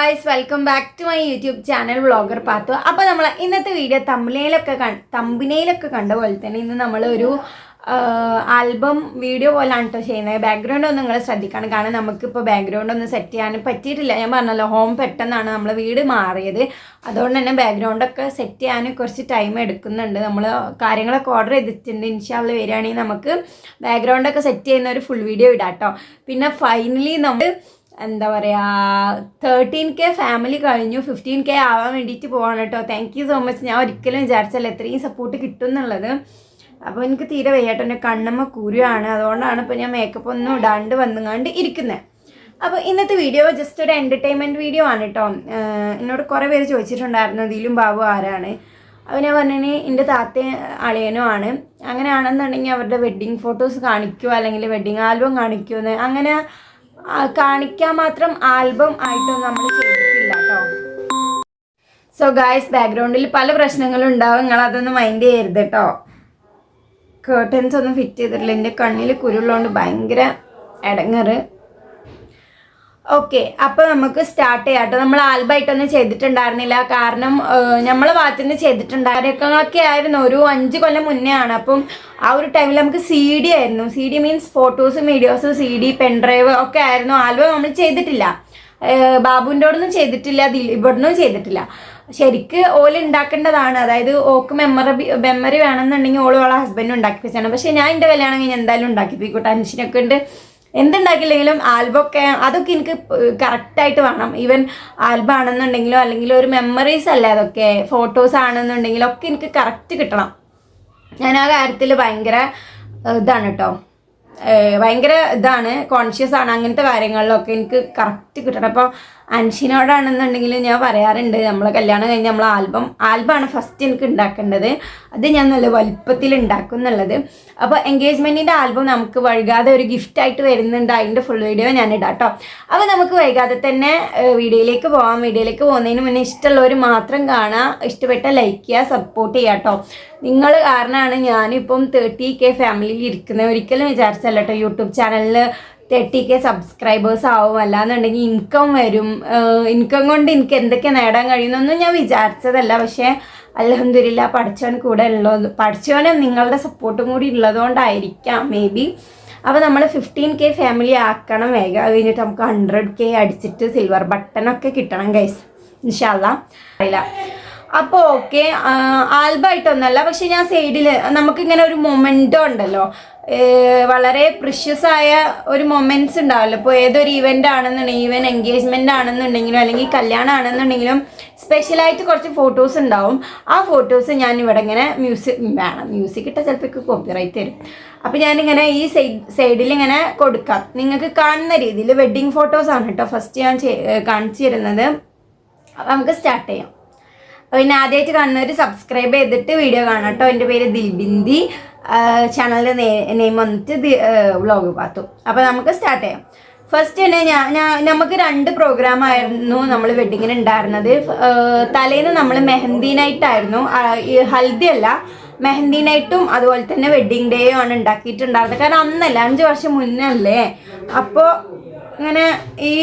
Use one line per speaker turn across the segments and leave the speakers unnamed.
Guys, welcome back to my YouTube channel vlogger Pathu. അപ്പോൾ നമ്മൾ ഇന്നത്തെ വീഡിയോ തമ്പനയിലൊക്കെ കണ്ട പോലെ തന്നെ ഇന്ന് നമ്മൾ ഒരു ആൽബം വീഡിയോ പോലാണ് കേട്ടോ ചെയ്യുന്നത്. ബാക്ക്ഗ്രൗണ്ട് ഒന്നും നിങ്ങൾ ശ്രദ്ധിക്കണം, കാരണം നമുക്കിപ്പോൾ ബാക്ക്ഗ്രൗണ്ട് ഒന്നും സെറ്റ് ചെയ്യാൻ പറ്റിയിട്ടില്ല. ഞാൻ പറഞ്ഞല്ലോ, ഹോം പെട്ടെന്നാണ് നമ്മൾ വീട് മാറിയത്, അതുകൊണ്ട് തന്നെ ബാക്ക്ഗ്രൗണ്ടൊക്കെ സെറ്റ് ചെയ്യാൻ കുറച്ച് ടൈം എടുക്കുന്നുണ്ട്. നമ്മൾ കാര്യങ്ങളൊക്കെ ഓർഡർ ചെയ്തിട്ടുണ്ട്. ഇൻഷാല്ല വരികയാണെങ്കിൽ നമുക്ക് ബാക്ക്ഗ്രൗണ്ടൊക്കെ സെറ്റ് ചെയ്യുന്ന ഒരു ഫുൾ വീഡിയോ ഇടാം കേട്ടോ. പിന്നെ ഫൈനലി നമ്മൾ എന്താ പറയുക 13K ഫാമിലി കഴിഞ്ഞു, 15K ആവാൻ വേണ്ടിയിട്ട് പോവാണ് കേട്ടോ. Thank you so much. ഞാൻ ഒരിക്കലും വിചാരിച്ചല്ല ഇത്രയും സപ്പോർട്ട് കിട്ടും എന്നുള്ളത്. അപ്പോൾ എനിക്ക് തീരെ വയ്യാട്ടോ, എൻ്റെ കണ്ണമ്മ കുരുവാണ്, അതുകൊണ്ടാണ് ഇപ്പോൾ ഞാൻ മേക്കപ്പ് ഒന്നും ഇടാണ്ട് വന്നുകൊണ്ട് ഇരിക്കുന്നത്. അപ്പോൾ ഇന്നത്തെ വീഡിയോ ജസ്റ്റ് ഒരു എൻ്റർടൈൻമെൻറ്റ് വീഡിയോ ആണ് കേട്ടോ. എന്നോട് കുറേ പേര് ചോദിച്ചിട്ടുണ്ടായിരുന്നു ദിലും ബാബു ആരാണ്. അപ്പോൾ ഞാൻ പറഞ്ഞു എൻ്റെ താത്തയും അളിയനും ആണ്. അങ്ങനെയാണെന്നുണ്ടെങ്കിൽ അവരുടെ വെഡ്ഡിങ് ഫോട്ടോസ് കാണിക്കുമോ അല്ലെങ്കിൽ വെഡ്ഡിങ് ആൽബം കാണിക്കുമോ, അങ്ങനെ കാണിക്കാൻ മാത്രം ആൽബം ആയിട്ടൊന്നും നമ്മൾ ചെയ്തിട്ടില്ല കേട്ടോ. സോ ഗായ്സ്, ബാക്ക്ഗ്രൗണ്ടിൽ പല പ്രശ്നങ്ങളും ഉണ്ടാവും, നിങ്ങളതൊന്നും മൈൻഡ് ചെയ്യരുത് കേട്ടോ. കേർട്ടൻസ് ഒന്നും ഫിറ്റ് ചെയ്തിട്ടില്ല, എൻ്റെ കണ്ണിൽ കുരുള്ളതുകൊണ്ട് ഭയങ്കര ഇടങ്ങറ്. ഓക്കെ, അപ്പോൾ നമുക്ക് സ്റ്റാർട്ട് ചെയ്യാം കേട്ടോ. നമ്മൾ ആൽബമായിട്ടൊന്നും ചെയ്തിട്ടുണ്ടായിരുന്നില്ല, കാരണം നമ്മളെ ഭാഗത്തു നിന്ന് ചെയ്തിട്ടുണ്ടായിരുന്നൊക്കെ ആയിരുന്നു ഒരു 5 കൊല്ലം മുന്നേ ആണ്. അപ്പം ആ ഒരു ടൈമിൽ നമുക്ക് CD ആയിരുന്നു. CD മീൻസ് ഫോട്ടോസും വീഡിയോസും, CD പെൻഡ്രൈവ് ഒക്കെ ആയിരുന്നു. ആൽബം നമ്മൾ ചെയ്തിട്ടില്ല, ബാബുവിൻ്റെ അവിടുന്ന് ചെയ്തിട്ടില്ല, ഇവിടുന്നും ചെയ്തിട്ടില്ല. ശരിക്ക് ഓല് ഉണ്ടാക്കേണ്ടതാണ്, അതായത് ഓക്ക് മെമ്മറി വേണമെന്നുണ്ടെങ്കിൽ ഓളെ ഹസ്ബൻഡ് ഉണ്ടാക്കി വെച്ചാണ്. പക്ഷേ ഞാൻ എൻ്റെ കല്യാണം കഴിഞ്ഞ് എന്തായാലും ഉണ്ടാക്കിപ്പിക്കും, ടെൻഷനൊക്കെ ഉണ്ട്. എന്തുണ്ടാക്കില്ലെങ്കിലും ആൽബമൊക്കെ അതൊക്കെ എനിക്ക് കറക്റ്റായിട്ട് വേണം. ഈവൻ ആൽബം ആണെന്നുണ്ടെങ്കിലോ അല്ലെങ്കിൽ ഒരു മെമ്മറീസ് അല്ല, അതൊക്കെ ഫോട്ടോസ് ആണെന്നുണ്ടെങ്കിലോ ഒക്കെ എനിക്ക് കറക്റ്റ് കിട്ടണം. ഞാൻ ആ കാര്യത്തിൽ ഭയങ്കര ഇതാണ് കേട്ടോ, ഭയങ്കര ഇതാണ്, കോൺഷ്യസ് ആണ്. അങ്ങനത്തെ കാര്യങ്ങളിലൊക്കെ എനിക്ക് കറക്റ്റ് കിട്ടണം. അപ്പോൾ അൻഷിനോടാണെന്നുണ്ടെങ്കിൽ ഞാൻ പറയാറുണ്ട്, നമ്മളെ കല്യാണം കഴിഞ്ഞ് നമ്മൾ ആൽബമാണ് ഫസ്റ്റ് എനിക്ക് ഉണ്ടാക്കേണ്ടത്, അത് ഞാൻ നല്ല വലുപ്പത്തിൽ ഉണ്ടാക്കും എന്നുള്ളത്. അപ്പോൾ എൻഗേജ്മെൻറ്റിൻ്റെ ആൽബം നമുക്ക് വൈകാതെ ഒരു ഗിഫ്റ്റായിട്ട് വരുന്നുണ്ട്, അതിൻ്റെ ഫുൾ വീഡിയോ ഞാൻ ഇടാം കേട്ടോ. അപ്പോൾ നമുക്ക് വൈകാതെ തന്നെ വീഡിയോയിലേക്ക് പോകാം. വീഡിയോയിലേക്ക് പോകുന്നതിന് മുന്നേ ഇഷ്ടമുള്ളവർ മാത്രം കാണുക, ഇഷ്ടപ്പെട്ട ലൈക്ക് ചെയ്യുക, സപ്പോർട്ട് ചെയ്യുക കേട്ടോ. നിങ്ങൾ കാരണമാണ് ഞാനിപ്പം 30K ഫാമിലിയിൽ ഇരിക്കുന്നത്. ഒരിക്കലും വിചാരിച്ചല്ല കേട്ടോ യൂട്യൂബ് ചാനലിൽ 30K സബ്സ്ക്രൈബേഴ്സ് ആവും, അല്ലാന്നുണ്ടെങ്കിൽ ഇൻകം വരും, ഇൻകം കൊണ്ട് എനിക്ക് എന്തൊക്കെ നേടാൻ കഴിയുന്നൊന്നും ഞാൻ വിചാരിച്ചതല്ല. പക്ഷേ അൽഹംദുലില്ലാ പഠിച്ചവൻ കൂടെ ഉള്ളത്, പഠിച്ചവനും നിങ്ങളുടെ സപ്പോർട്ടും കൂടി ഉള്ളതുകൊണ്ടായിരിക്കാം മേ ബി. അപ്പോൾ നമ്മൾ 15K ഫാമിലി ആക്കണം വേഗം. അത് കഴിഞ്ഞിട്ട് നമുക്ക് 100K അടിച്ചിട്ട് സിൽവർ ബട്ടണൊക്കെ കിട്ടണം ഗൈസ്, ഇൻഷാല്ലാ. അറിയില്ല. അപ്പോൾ ഓക്കെ, ആൽബമായിട്ടൊന്നല്ല, പക്ഷെ ഞാൻ സൈഡിൽ നമുക്കിങ്ങനെ ഒരു മൊമെൻറ്റോ ഉണ്ടല്ലോ, വളരെ പ്രിഷ്യസ് ആയ ഒരു മൊമെൻറ്റ്സ് ഉണ്ടാവല്ലോ. ഇപ്പോൾ ഏതൊരു ഈവൻ്റ് ആണെന്നുണ്ടെങ്കിൽ, ഈവൻ എൻഗേജ്മെൻ്റ് ആണെന്നുണ്ടെങ്കിലും അല്ലെങ്കിൽ കല്യാണം ആണെന്നുണ്ടെങ്കിലും സ്പെഷ്യലായിട്ട് കുറച്ച് ഫോട്ടോസ് ഉണ്ടാവും. ആ ഫോട്ടോസ് ഞാൻ ഇവിടെ ഇങ്ങനെ മ്യൂസിക് ഇട്ടാൽ ചിലപ്പോൾ കോപ്പിറൈറ്റ് തരും. അപ്പോൾ ഞാനിങ്ങനെ ഈ സൈഡിൽ ഇങ്ങനെ കൊടുക്കാം, നിങ്ങൾക്ക് കാണുന്ന രീതിയിൽ. വെഡ്ഡിങ് ഫോട്ടോസാണ് കേട്ടോ ഫസ്റ്റ് ഞാൻ കാണിച്ചു തരുന്നത്. അപ്പോൾ നമുക്ക് സ്റ്റാർട്ട് ചെയ്യാം. പിന്നെ ആദ്യമായിട്ട് കാണുന്നവർ സബ്സ്ക്രൈബ് ചെയ്തിട്ട് വീഡിയോ കാണാം കേട്ടോ. എൻ്റെ പേര് ദിൽബിന്ദി, ചാനലിൻ്റെ നെയിം വന്നിട്ട് വ്ളോഗ് പാത്തു. അപ്പോൾ നമുക്ക് സ്റ്റാർട്ട് ചെയ്യാം. ഫസ്റ്റ് തന്നെ നമുക്ക് 2 പ്രോഗ്രാമായിരുന്നു നമ്മൾ വെഡ്ഡിങ്ങിന് ഉണ്ടായിരുന്നത്. തലേന്ന് നമ്മൾ മെഹന്തി നൈറ്റായിരുന്നു, ഹൽദി അല്ല, മെഹന്തി നൈറ്റും അതുപോലെ തന്നെ വെഡ്ഡിങ് ഡേയും ആണ് ഉണ്ടാക്കിയിട്ടുണ്ടായിരുന്നത്. കാരണം അന്നല്ല, 5 വർഷം മുന്നേ അല്ലേ. അപ്പോൾ ഇങ്ങനെ ഈ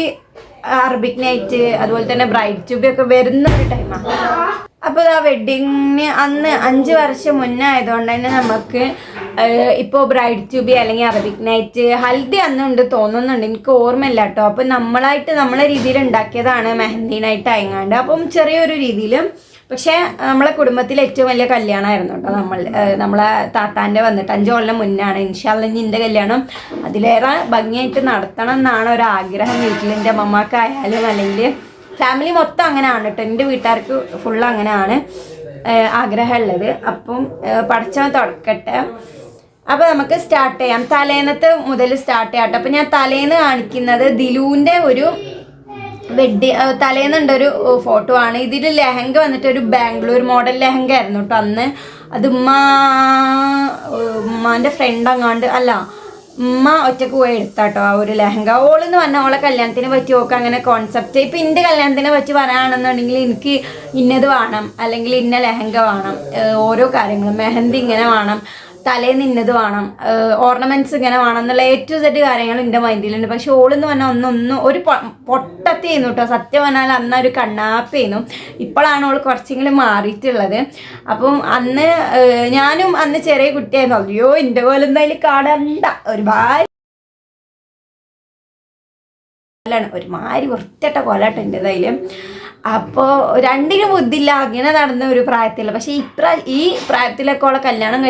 അറബിക് നൈറ്റ് അതുപോലെ തന്നെ ബ്രൈഡ് ട്യൂബി ഒക്കെ വരുന്ന ഒരു ടൈമാണ്. അപ്പോൾ ആ വെഡ്ഡിങ്ങിന് അന്ന് 5 വർഷം മുന്നേ ആയതുകൊണ്ട് തന്നെ നമുക്ക് ഇപ്പോൾ ബ്രൈഡ് ട്യൂബി അല്ലെങ്കിൽ അറബിക് നൈറ്റ്, ഹൽദി അന്നുണ്ട് തോന്നുന്നുണ്ട്, എനിക്ക് ഓർമ്മയില്ല കേട്ടോ. അപ്പോൾ നമ്മളെ രീതിയിൽ ഉണ്ടാക്കിയതാണ് മെഹന്തി നൈറ്റ് ആയങ്ങാണ്ട്. അപ്പം ചെറിയൊരു രീതിയിലും, പക്ഷേ നമ്മളെ കുടുംബത്തിലെ ഏറ്റവും വലിയ കല്യാണമായിരുന്നു കേട്ടോ. നമ്മളെ താത്താൻ്റെ വന്നിട്ട് 5 കൊല്ലം മുന്നാണ്. ഇൻഷാല്ലാ ഇനി എൻ്റെ കല്യാണം അതിലേറെ ഭംഗിയായിട്ട് നടത്തണം എന്നാണ് ഒരാഗ്രഹം വീട്ടിൽ. എൻ്റെ അമ്മമാർക്കായാലും അല്ലെങ്കിൽ ഫാമിലി മൊത്തം അങ്ങനെയാണ് കേട്ടോ, എൻ്റെ വീട്ടുകാർക്ക് ഫുള്ള് അങ്ങനെയാണ് ആഗ്രഹമുള്ളത്. അപ്പം പഠിച്ചവൻ തുടക്കട്ടെ. അപ്പോൾ നമുക്ക് സ്റ്റാർട്ട് ചെയ്യാം. തലേന്നത്തെ മുതൽ സ്റ്റാർട്ട് ചെയ്യാം കേട്ടോ. അപ്പോൾ ഞാൻ തലേന്ന് കാണിക്കുന്നത് ദിലുവിൻ്റെ ഒരു തലേന്നുണ്ടൊരു ഫോട്ടോ ആണ്. ഇതിൽ ലെഹങ്ക വന്നിട്ട് ഒരു ബാംഗ്ലൂർ മോഡൽ ലെഹങ്ക ആയിരുന്നു കേട്ടോ അന്ന്. അത് ഉമ്മാൻ്റെ ഫ്രണ്ട് അങ്ങാണ്ട് അല്ല, ഉമ്മ ഒറ്റക്ക് പോയി എടുത്താട്ടോ ആ ഒരു ലെഹങ്ക. ഓളെന്ന് പറഞ്ഞാൽ ഓളെ കല്യാണത്തിനെ പറ്റി ഓക്കെ അങ്ങനെ കോൺസെപ്റ്റ്. ഇപ്പം എൻ്റെ കല്യാണത്തിനെ പറ്റി പറയുകയാണെന്നുണ്ടെങ്കിൽ എനിക്ക് ഇന്നത് വേണം അല്ലെങ്കിൽ ഇന്ന ലെഹങ്ക വേണം, ഓരോ കാര്യങ്ങളും മെഹന്തി ഇങ്ങനെ വേണം, തലേന്ന് ഇന്നത് വേണം, ഓർണമെന്റ്സ് ഇങ്ങനെ വേണം എന്നുള്ള ഏറ്റവും സെറ്റ് കാര്യങ്ങൾ എൻ്റെ മൈൻഡിലുണ്ട്. പക്ഷെ ഓളെന്ന് പറഞ്ഞാൽ ഒരു പൊട്ടത്തി ചെയ്യുന്നു കേട്ടോ. സത്യം പറഞ്ഞാൽ അന്ന് ഒരു കണ്ണാപ്പ് ചെയ്യുന്നു. ഇപ്പോഴാണ് ഓൾ കുറച്ചെങ്കിലും മാറിയിട്ടുള്ളത്. അപ്പം ഞാനും അന്ന് ചെറിയ കുട്ടിയായിരുന്നു. അയ്യോ എൻ്റെ പോലെ എന്തായാലും കാണണ്ട, ഒരുമാതിരി വൃത്തിയിട്ട കൊലട്ടെ എൻ്റെ കയ്യിലും. അപ്പോൾ രണ്ടിനും ബുദ്ധിയില്ല, അങ്ങനെ നടന്ന ഒരു പ്രായത്തില്ല. പക്ഷെ ഈ പ്രായത്തിലൊക്കെ ഉള്ള കല്യാണം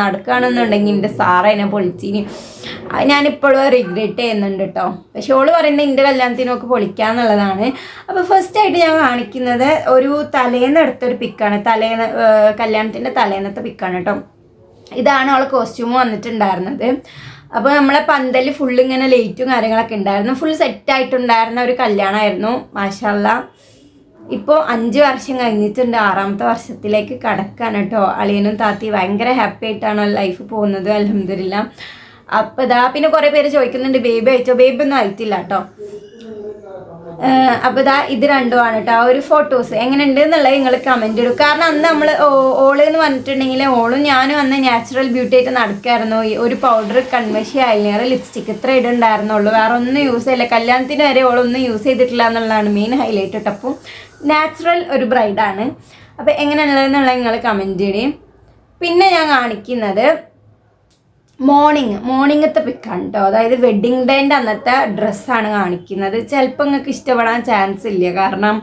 നടക്കുകയാണെന്നുണ്ടെങ്കിൽ എൻ്റെ സാറതിനെ പൊളിച്ചിന്. ഞാനിപ്പോഴും റിഗ്രറ്റ് ചെയ്യുന്നുണ്ട് കേട്ടോ. പക്ഷെ ഓള് പറയുന്നത് എൻ്റെ കല്യാണത്തിനൊക്കെ പൊളിക്കാന്നുള്ളതാണ്. അപ്പോൾ ഫസ്റ്റായിട്ട് ഞാൻ കാണിക്കുന്നത് ഒരു തലേന്ന് എടുത്തൊരു പിക്കാണ്. കല്യാണത്തിൻ്റെ തലേന്നത്തെ പിക്കാണ് കേട്ടോ. ഇതാണ് അവളെ കോസ്റ്റ്യൂം വന്നിട്ടുണ്ടായിരുന്നത്. അപ്പോൾ നമ്മളെ പന്തൽ ഫുള്ള് ഇങ്ങനെ ലൈറ്റും കാര്യങ്ങളൊക്കെ ഉണ്ടായിരുന്നു. ഫുൾ സെറ്റായിട്ടുണ്ടായിരുന്ന ഒരു കല്യാണമായിരുന്നു. മാഷാല്ലാ. ഇപ്പോൾ 5 വർഷം കഴിഞ്ഞിട്ടുണ്ട്, 6ാമത്തെ വർഷത്തിലേക്ക് കടക്കാണ് കേട്ടോ. അളിയനും താത്തി ഭയങ്കര ഹാപ്പി ആയിട്ടാണ് ലൈഫ് പോകുന്നത്, അൽഹംദുലില്ലാ. അപ്പോൾ പിന്നെ കുറേ പേര് ചോദിക്കുന്നുണ്ട് ബേബി അയച്ചോ. ബേബി ഒന്നും ആയിട്ടില്ല കേട്ടോ. അപ്പോൾ ഇത് രണ്ടുമാണ് കേട്ടോ. ഒരു ഫോട്ടോസ് എങ്ങനെയുണ്ട് എന്നുള്ളത് നിങ്ങൾ കമൻറ്റ് ഇടും. കാരണം അന്ന് നമ്മൾ ഓളെന്ന് പറഞ്ഞിട്ടുണ്ടെങ്കിൽ ഓളും ഞാനും അന്ന് നാച്ചുറൽ ബ്യൂട്ടി ആയിട്ട് നടക്കായിരുന്നു. ഒരു പൗഡർ, കൺമഷി, ഐലൈനർ, ലിപ്സ്റ്റിക്ക് ഇത്ര ഇടുണ്ടായിരുന്നുള്ളൂ. വേറെ ഒന്നും യൂസ് ചെയ്യില്ല. കല്യാണത്തിന് വരെ ഓളൊന്നും യൂസ് ചെയ്തിട്ടില്ല എന്നുള്ളതാണ് മെയിൻ ഹൈലൈറ്റ് കേട്ടോ. അപ്പോൾ നാച്ചുറൽ ഒരു ബ്രൈഡാണ്. അപ്പോൾ എങ്ങനെയുള്ളതെന്നുള്ളത് നിങ്ങൾ കമൻറ്റ് ചെയ്യും. പിന്നെ ഞാൻ കാണിക്കുന്നത് മോർണിംഗത്തെ പിക്കാണ് കേട്ടോ. അതായത് വെഡ്ഡിങ് ഡേൻ്റെ അന്നത്തെ ഡ്രസ്സാണ് കാണിക്കുന്നത്. ചിലപ്പോൾ നിങ്ങൾക്ക് ഇഷ്ടപ്പെടാൻ ചാൻസ് ഇല്ല, കാരണം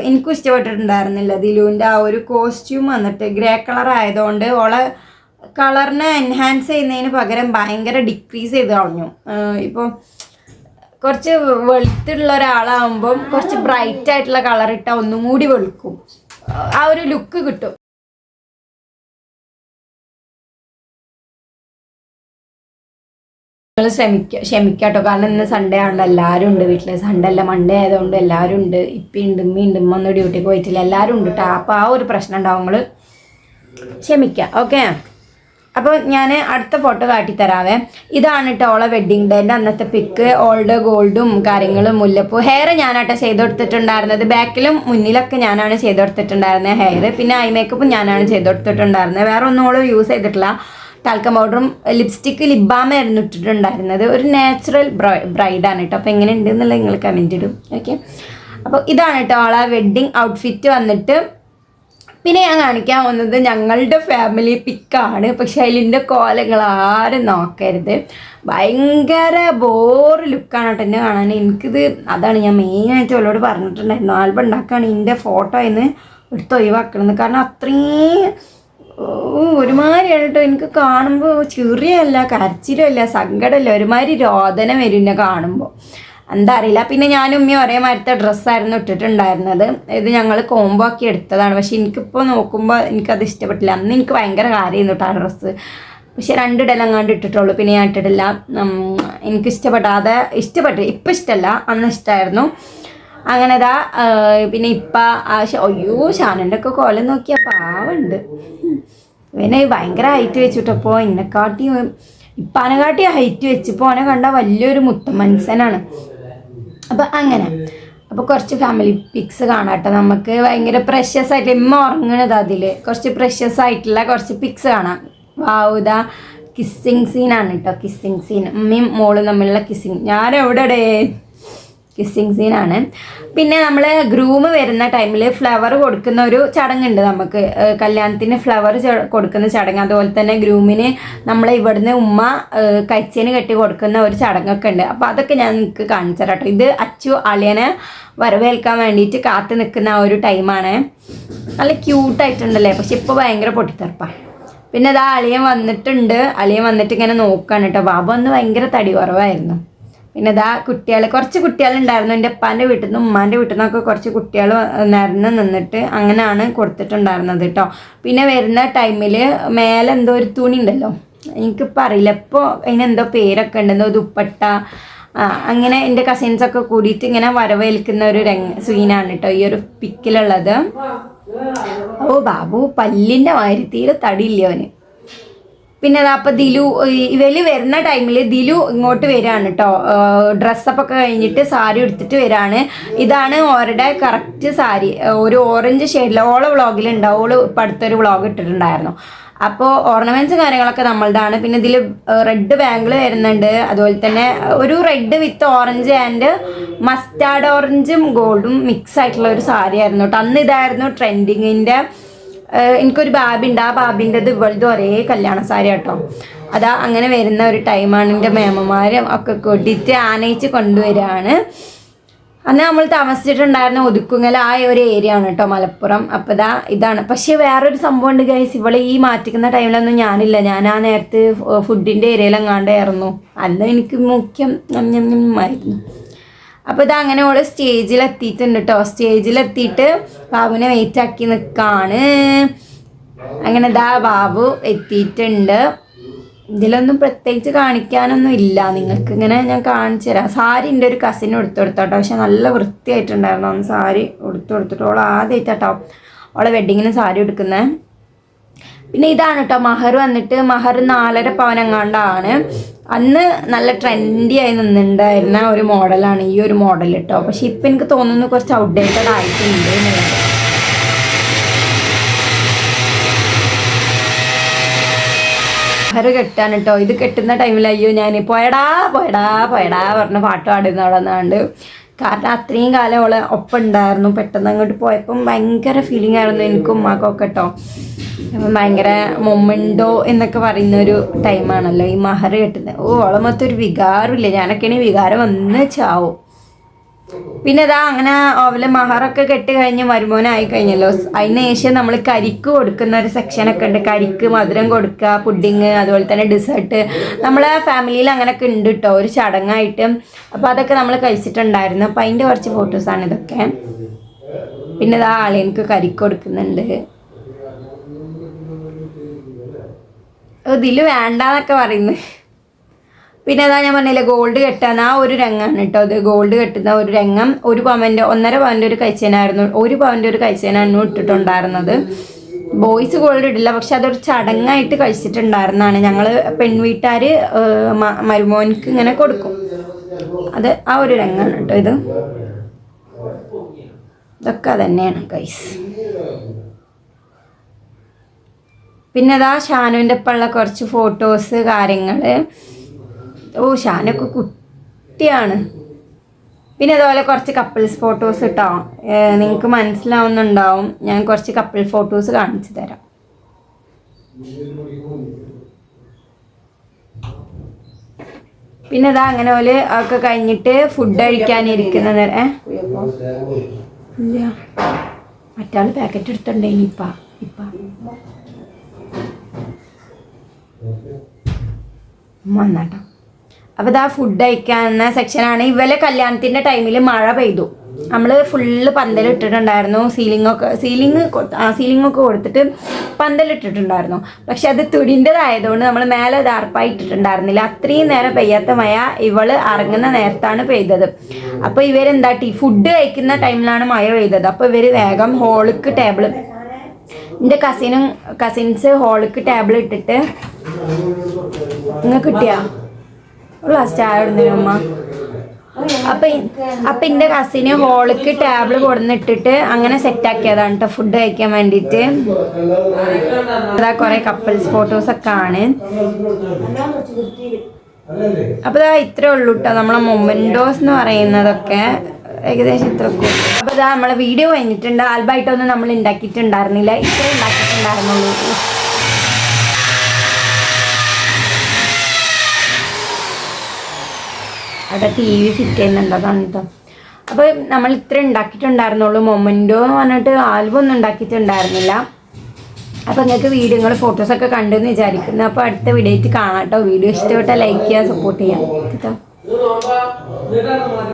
എനിക്കും ഇഷ്ടപ്പെട്ടിട്ടുണ്ടായിരുന്നില്ല. ദിലുവിൻ്റെ ആ ഒരു കോസ്റ്റ്യൂം വന്നിട്ട് ഗ്രേ കളർ ആയതുകൊണ്ട് ഓളെ കളറിനെ എൻഹാൻസ് ചെയ്യുന്നതിന് പകരം ഭയങ്കര ഡിക്രീസ് ചെയ്ത് കളഞ്ഞു. ഇപ്പോൾ കുറച്ച് വെളുത്തുള്ള ഒരാളാകുമ്പം കുറച്ച് ബ്രൈറ്റ് ആയിട്ടുള്ള കളർ ഇട്ടാൽ ഒന്നും കൂടി വെളുക്കും, ആ ഒരു ലുക്ക് കിട്ടും. നിങ്ങൾ ക്ഷമിക്കാട്ടോ, കാരണം ഇന്ന് സൺഡേ ആണല്ലോ, എല്ലാവരും ഉണ്ട് വീട്ടിൽ. സൺഡേ അല്ല, മൺഡേ ആയതുകൊണ്ട് എല്ലാവരും ഉണ്ട്. ഇപ്പിയുണ്ട്, ഉമ്മയുണ്ട്, ഉമ്മ ഒന്നും ഡ്യൂട്ടിക്ക് പോയിട്ടില്ല, എല്ലാവരും ഉണ്ട് കേട്ടോ. അപ്പോൾ ആ ഒരു പ്രശ്നം ഉണ്ടാവും, നിങ്ങൾ ക്ഷമിക്കുക. ഓക്കെ. അപ്പോൾ ഞാൻ അടുത്ത ഫോട്ടോ കാട്ടിത്തരാവേ. ഇതാണ് കേട്ടോ ഓളെ വെഡ്ഡിങ് ഡേൻ്റെ അന്നത്തെ പിക്ക്. ഓൾഡ് ഗോൾഡും കാര്യങ്ങളും മുല്ലപ്പൂ. ഹെയർ ഞാനാട്ടോ ചെയ്ത് കൊടുത്തിട്ടുണ്ടായിരുന്നത്. ബാക്കിലും മുന്നിലൊക്കെ ഞാനാണ് ചെയ്ത് കൊടുത്തിട്ടുണ്ടായിരുന്നത് ഹെയർ. പിന്നെ ഐ മേക്കപ്പും ഞാനാണ് ചെയ്ത് കൊടുത്തിട്ടുണ്ടായിരുന്നത്. വേറെ ഒന്നും ഓള് യൂസ് ചെയ്തിട്ടില്ല. ടാൽക്കം പൗഡറും ലിപ്സ്റ്റിക്ക്, ലിപ് ബാമായിരുന്നു ഇട്ടിട്ടുണ്ടായിരുന്നത്. ഒരു നാച്ചുറൽ ബ്രൈഡാണ് കേട്ടോ. അപ്പോൾ എങ്ങനെ ഉണ്ട് എന്നുള്ളത് നിങ്ങൾ കമൻറ്റ് ഇടും. ഓക്കെ. അപ്പോൾ ഇതാണ് കേട്ടോ ഓളെ വെഡ്ഡിങ് ഔട്ട്ഫിറ്റ് വന്നിട്ട്. പിന്നെ ഞാൻ കാണിക്കാൻ പോകുന്നത് ഞങ്ങളുടെ ഫാമിലി പിക്കാണ്. പക്ഷെ അതിലിൻ്റെ കോലങ്ങൾ ആരും നോക്കരുത്, ഭയങ്കര ബോർ ലുക്കാണ് കേട്ടോ എന്നെ കാണാൻ. എനിക്കിത് അതാണ് ഞാൻ മെയിനായിട്ട് അവളോട് പറഞ്ഞിട്ടുണ്ടായിരുന്നു, ആൽബം ഉണ്ടാക്കുകയാണ് ഇതിൻ്റെ ഫോട്ടോ എന്ന് എടുത്ത് ഒഴിവാക്കണമെന്ന്. കാരണം അത്രയും ഒരുമാതിരിയാണ് കേട്ടോ. എനിക്ക് കാണുമ്പോൾ ചെറിയല്ല, കരച്ചിലല്ല, സങ്കടമല്ല, ഒരുമാതിരി രോദനം വരും എന്നെ കാണുമ്പോൾ. എന്താ അറിയില്ല. പിന്നെ ഞാനും ഉമ്മയും ഒരേ മാതിരത്തെ ഡ്രസ്സായിരുന്നു ഇട്ടിട്ടുണ്ടായിരുന്നത്. ഇത് ഞങ്ങൾ കോംബോ ആക്കി എടുത്തതാണ്. പക്ഷെ എനിക്കിപ്പോൾ നോക്കുമ്പോൾ എനിക്കത് ഇഷ്ടപ്പെട്ടില്ല. അന്ന് എനിക്ക് ഭയങ്കര കാര്യമായിരുന്നു കേട്ടോ ആ ഡ്രസ്സ്. പക്ഷെ 2 ഇടലങ്ങാണ്ട് ഇട്ടിട്ടുള്ളൂ, പിന്നെ ഞാൻ ഇട്ടിട്ടില്ല. എനിക്ക് ഇഷ്ടപ്പെട്ടു. ഇപ്പം ഇഷ്ടമല്ല, അന്ന് ഇഷ്ടമായിരുന്നു. അങ്ങനെ പിന്നെ അയ്യോ ഷാനൻ്റെ ഒക്കെ കോലം നോക്കിയാൽ പാവുണ്ട്. പിന്നെ ഭയങ്കര ഹൈറ്റ് വെച്ചിട്ടപ്പോൾ ഇപ്പാനെക്കാട്ടി ഹൈറ്റ് വെച്ചപ്പോൾ ഓനെ കണ്ട വലിയൊരു മുത്തമനുഷ്യനാണ്. അപ്പം അങ്ങനെ. അപ്പോൾ കുറച്ച് ഫാമിലി പിക്സ് കാണാട്ടോ നമുക്ക്. ഭയങ്കര പ്രഷ്യസ് ആയിട്ട് ഇമ്മ ഉറങ്ങണത് അതിൽ കുറച്ച് പ്രഷ്യസ് ആയിട്ടുള്ള കുറച്ച് പിക്സ് കാണാം. വാവുത കിസ്സിങ് സീനാണ് കേട്ടോ. കിസ്സിങ് സീൻ ഉമ്മയും മോളും തമ്മിലുള്ള കിസ്സിങ്. ഞാനെവിടെ കിസ്സിങ് സീനാണ്. പിന്നെ നമ്മൾ ഗ്രൂം വരുന്ന ടൈമിൽ ഫ്ലവർ കൊടുക്കുന്ന ഒരു ചടങ്ങുണ്ട് നമുക്ക്. കല്യാണത്തിന് ഫ്ലവർ കൊടുക്കുന്ന ചടങ്ങ്. അതുപോലെ തന്നെ ഗ്രൂമിന് നമ്മളെ ഇവിടുന്ന് ഉമ്മ കൈച്ചേന് കെട്ടി കൊടുക്കുന്ന ഒരു ചടങ്ങൊക്കെ ഉണ്ട്. അപ്പോൾ അതൊക്കെ ഞാൻ നിങ്ങൾക്ക് കാണിച്ചു തരാം കേട്ടോ. ഇത് അച്ചു അളിയനെ വരവേൽക്കാൻ വേണ്ടിയിട്ട് കാത്തു നിൽക്കുന്ന ആ ഒരു ടൈമാണ്. നല്ല ക്യൂട്ടായിട്ടുണ്ടല്ലേ. പക്ഷെ ഇപ്പോൾ ഭയങ്കര പൊട്ടിത്തെറുപ്പാണ്. പിന്നെ അളിയൻ വന്നിട്ടുണ്ട്. അളിയൻ വന്നിട്ട് ഇങ്ങനെ നോക്കുകയാണ് കേട്ടോ. ബാബു അന്ന് ഭയങ്കര തടി കുറവായിരുന്നു. പിന്നെ കുറച്ച് കുട്ടികളുണ്ടായിരുന്നു. എൻ്റെ ഉപ്പാൻ്റെ വീട്ടിൽ നിന്നും ഉമ്മാൻ്റെ വീട്ടിൽ നിന്നൊക്കെ കുറച്ച് കുട്ടികൾ നിരന്ന് നിന്നിട്ട് അങ്ങനെയാണ് കൊടുത്തിട്ടുണ്ടായിരുന്നത് കേട്ടോ. പിന്നെ വരുന്ന ടൈമിൽ മേലെ എന്തോ ഒരു തുണി ഉണ്ടല്ലോ, എനിക്കിപ്പോൾ അറിയില്ല, ഇപ്പോൾ അതിനെന്തോ പേരൊക്കെ ഉണ്ട്, എന്തോ ദുപ്പട്ട, അങ്ങനെ എൻ്റെ കസിൻസൊക്കെ കൂടിയിട്ട് ഇങ്ങനെ വരവേൽക്കുന്ന ഒരു സീനാണ് കേട്ടോ ഈ ഒരു പിക്കിലുള്ളത്. ബാബു പല്ലിൻ്റെ മാതിരി തീരെ തടിയില്ല അവന്. പിന്നെ അപ്പോൾ ഇവര് വരുന്ന ടൈമിൽ ദിലു ഇങ്ങോട്ട് വരികയാണ് കേട്ടോ. ഡ്രസ്സപ്പ് ഒക്കെ കഴിഞ്ഞിട്ട് സാരി എടുത്തിട്ട് വരികയാണ്. ഇതാണ് ഓരുടെ കറക്റ്റ് സാരി, ഒരു ഓറഞ്ച് ഷെയ്ഡിൽ. ഓളെ വ്ളോഗിലുണ്ടാവും. ഓള് ഇപ്പം അടുത്തൊരു വ്ളോഗ് ഇട്ടിട്ടുണ്ടായിരുന്നു. അപ്പോൾ ഓർണമെന്റ്സും കാര്യങ്ങളൊക്കെ നമ്മളുടെയാണ്. പിന്നെ ഇതിൽ റെഡ് ബാംഗിൾ വരുന്നുണ്ട്, അതുപോലെ തന്നെ ഒരു read with orange and mustard ഓറഞ്ചും ഗോൾഡും മിക്സ് ആയിട്ടുള്ള ഒരു സാരി ആയിരുന്നു കേട്ടോ. അന്ന് ഇതായിരുന്നു ട്രെൻഡിങ്ങിൻ്റെ. എനിക്കൊരു ബാബി ഉണ്ട്, ആ ബാബിൻ്റെത് ഇവളുടെ ഒരേ കല്യാണ സാരി കേട്ടോ. അതാ അങ്ങനെ വരുന്ന ഒരു ടൈമാണ്. എൻ്റെ മേമ്മമാരും ഒക്കെ കൂട്ടിയിട്ട് ആനയിച്ച് കൊണ്ടുവരികയാണ്. അന്ന് നമ്മൾ താമസിച്ചിട്ടുണ്ടായിരുന്ന ഒതുക്കുങ്ങൽ ആ ഒരു ഏരിയ ആണ് കേട്ടോ, മലപ്പുറം. അപ്പോൾ ഇതാണ്. പക്ഷേ വേറൊരു സംഭവം ഉണ്ട് ഗൈസ്, ഇവളെ ഈ മാറ്റിക്കുന്ന ടൈമിലൊന്നും ഞാനില്ല. ഞാൻ ആ നേരത്ത് ഫുഡിൻ്റെ ഏരിയയിലെങ്ങാണ്ടായിരുന്നു. അന്ന് എനിക്ക് മുഖ്യം ആയിരുന്നു. അപ്പോൾ അങ്ങനെ ഓള് സ്റ്റേജിലെത്തിയിട്ടുണ്ട് കേട്ടോ. സ്റ്റേജിലെത്തിയിട്ട് ബാബുവിനെ വെയിറ്റ് ആക്കി നിൽക്കുകയാണ്. അങ്ങനെ ബാബു എത്തിയിട്ടുണ്ട്. ഇതിലൊന്നും പ്രത്യേകിച്ച് കാണിക്കാനൊന്നും ഇല്ല, നിങ്ങൾക്ക് ഇങ്ങനെ ഞാൻ കാണിച്ചു തരാം. സാരി എൻ്റെ ഒരു കസിന് എടുത്തു കൊടുത്തോട്ടോ, പക്ഷെ നല്ല വൃത്തിയായിട്ടുണ്ടായിരുന്നു. അന്ന് സാരി കൊടുത്തിട്ട് ഓൾ ആദ്യമായിട്ടോ ഓളെ വെഡിങ്ങിന് സാരി എടുക്കുന്നത്. പിന്നെ ഇതാണ് കേട്ടോ മഹർ വന്നിട്ട്. മഹർ 4.5 പവനെങ്ങാണ്ടാണ്. അന്ന് നല്ല ട്രെൻഡി ആയി നിന്നുണ്ടായിരുന്ന ഒരു മോഡലാണ് ഈ ഒരു മോഡൽ കേട്ടോ. പക്ഷെ ഇപ്പം എനിക്ക് തോന്നുന്നു കുറച്ച് ഔട്ട്ഡേറ്റഡ് ആയിട്ടുണ്ട് എന്നുള്ളത്. മഹർ കെട്ടാണ് കേട്ടോ. ഇത് കെട്ടുന്ന ടൈമിൽ അയ്യോ ഞാൻ പോയടാ പറഞ്ഞ പാട്ട് പാടുന്ന അവിടെ നിന്നാണ്ട്. കാരണം അത്രയും കാലം അവളെ ഒപ്പം ഉണ്ടായിരുന്നു. പെട്ടെന്ന് അങ്ങോട്ട് പോയപ്പം ഭയങ്കര ഫീലിംഗ് ആയിരുന്നു എനിക്കും ഉമ്മാക്കൊക്കെ കേട്ടോ. അപ്പം ഭയങ്കര മൊമെൻറ്റോ എന്നൊക്കെ പറയുന്നൊരു ടൈമാണല്ലോ ഈ മഹർ കെട്ടുന്നത്. ഓളെ മൊത്തം ഒരു വികാരമില്ല. ഞാനൊക്കെയാണ് വികാരം വന്ന് ചാവും. പിന്നെ അങ്ങനെ അവലെ മഹറൊക്കെ കെട്ട് കഴിഞ്ഞ് വരുമാനമായി കഴിഞ്ഞല്ലോ. അതിന് ശേഷം നമ്മൾ കരിക്ക് കൊടുക്കുന്ന ഒരു സെക്ഷനൊക്കെ ഉണ്ട്. കരിക്ക്, മധുരം കൊടുക്കുക, പുഡിങ്, അതുപോലെ തന്നെ ഡെസേർട്ട്. നമ്മളെ ഫാമിലിയിൽ അങ്ങനെയൊക്കെ ഉണ്ട് കേട്ടോ, ഒരു ചടങ്ങായിട്ട്. അപ്പോൾ അതൊക്കെ നമ്മൾ കഴിച്ചിട്ടുണ്ടായിരുന്നു. അപ്പം അതിൻ്റെ കുറച്ച് ഫോട്ടോസാണ് ഇതൊക്കെ. പിന്നെ ആളെ എനിക്ക് കരിക്ക് കൊടുക്കുന്നുണ്ട്. ഇതിൽ വേണ്ടാന്നൊക്കെ പറയുന്നത്. പിന്നെ ഞാൻ പറഞ്ഞില്ലേ ഗോൾഡ് കെട്ടാൻ ആ ഒരു രംഗമാണ് കേട്ടോ. അത് ഗോൾഡ് കെട്ടുന്ന ഒരു രംഗം. 1 പവൻ്റെ 1.5 പവൻ്റെ ഒരു കൈച്ചേനായിരുന്നു. 1 പവൻ്റെ ഒരു കൈച്ചേനായിരുന്നു ഇട്ടിട്ടുണ്ടായിരുന്നത്. ബോയ്സ് ഗോൾഡ് ഇടില്ല, പക്ഷെ അതൊരു ചടങ്ങായിട്ട് കഴിച്ചിട്ടുണ്ടായിരുന്നതാണ്. ഞങ്ങൾ പെൺവീട്ടുകാർ മരുമോനിക്ക് ഇങ്ങനെ കൊടുക്കും. അത് ആ ഒരു രംഗമാണ് കേട്ടോ. ഇതൊക്കെ തന്നെയാണ് ഗൈസ്. പിന്നെ ഷാനുവിൻ്റെ ഒപ്പമുള്ള കുറച്ച് ഫോട്ടോസ് കാര്യങ്ങൾ. ഷാനൊക്കെ കുട്ടിയാണ്. പിന്നെ അതുപോലെ കുറച്ച് കപ്പിൾസ് ഫോട്ടോസ് കേട്ടോ. നിങ്ങൾക്ക് മനസ്സിലാവുന്നുണ്ടാവും. ഞാൻ കുറച്ച് കപ്പിൾ ഫോട്ടോസ് കാണിച്ചു തരാം. പിന്നെ അങ്ങനെ പോലെ ഒക്കെ കഴിഞ്ഞിട്ട് ഫുഡ് കഴിക്കാനിരിക്കുന്ന നേരം ഇല്ല മറ്റാൾ പാക്കറ്റ് എടുത്തിട്ടുണ്ടേ ഇപ്പം വന്നാട്ടോ. അപ്പോൾ ഫുഡ് കഴിക്കാവുന്ന സെക്ഷനാണ്. ഇവലെ കല്യാണത്തിൻ്റെ ടൈമിൽ മഴ പെയ്തു. നമ്മൾ ഫുള്ള് പന്തലിട്ടിട്ടുണ്ടായിരുന്നു. സീലിങ്ങൊക്കെ കൊടുത്തിട്ട് പന്തലിട്ടിട്ടുണ്ടായിരുന്നു. പക്ഷെ അത് തുടിൻ്റെതായതുകൊണ്ട് നമ്മൾ മേലെ ദാർപ്പായി ഇട്ടിട്ടുണ്ടായിരുന്നില്ല. അത്രയും നേരം പെയ്യാത്ത മഴ ഇവള് ഇറങ്ങുന്ന നേരത്താണ് പെയ്തത്. അപ്പോൾ ഇവരെന്താട്ടി ഫുഡ് കഴിക്കുന്ന ടൈമിലാണ് മഴ പെയ്തത്. അപ്പോൾ ഇവർ വേഗം ഹോളിക്ക് ടേബിൾ, എൻ്റെ കസിൻസ് ഹോളിക്ക് ടേബിൾ ഇട്ടിട്ട് നിങ്ങൾക്ക് കിട്ടിയാ ഗ്ലാസ് ചായ ഇടുന്നതിന് അമ്മ. അപ്പം എൻ്റെ കസിന് ഹോളിക്ക് ടേബിൾ കൊടുന്നിട്ടിട്ട് അങ്ങനെ സെറ്റാക്കിയതാണ് കേട്ടോ ഫുഡ് കഴിക്കാൻ വേണ്ടിയിട്ട്. കുറേ കപ്പിൾസ് ഫോട്ടോസൊക്കെ ആണ്. അപ്പോൾ ഇത്രേ ഉള്ളൂ കേട്ടോ നമ്മളെ മൊമെൻറ്റോസ് എന്ന് പറയുന്നതൊക്കെ. ഏകദേശം ഇത്രയൊക്കെ. അപ്പോൾ നമ്മളെ വീഡിയോ കഴിഞ്ഞിട്ടുണ്ട്. ആൽബമായിട്ടൊന്നും നമ്മൾ ഉണ്ടാക്കിയിട്ടുണ്ടായിരുന്നില്ല, ഇത്രേ ഉണ്ടാക്കിയിട്ടുണ്ടായിരുന്നുള്ളൂ. അവിടെ TV ഫിറ്റ് ചെയ്യുന്നുണ്ട്, അതാണ് കേട്ടോ. അപ്പോൾ നമ്മൾ ഇത്ര ഉണ്ടാക്കിയിട്ടുണ്ടായിരുന്നുള്ളൂ. മൊമെൻറ്റോ എന്ന് പറഞ്ഞിട്ട് ആൽബം ഒന്നും ഉണ്ടാക്കിയിട്ടുണ്ടായിരുന്നില്ല. അപ്പോൾ നിങ്ങൾക്ക് വീഡിയോകൾ ഫോട്ടോസൊക്കെ കണ്ടെന്ന് വിചാരിക്കുന്നു. അപ്പോൾ അടുത്ത വീഡിയോ ആയിട്ട് കാണാം കേട്ടോ. വീഡിയോ ഇഷ്ടപ്പെട്ടാൽ ലൈക്ക് ചെയ്യുക, സപ്പോർട്ട് ചെയ്യാം കേട്ടോ.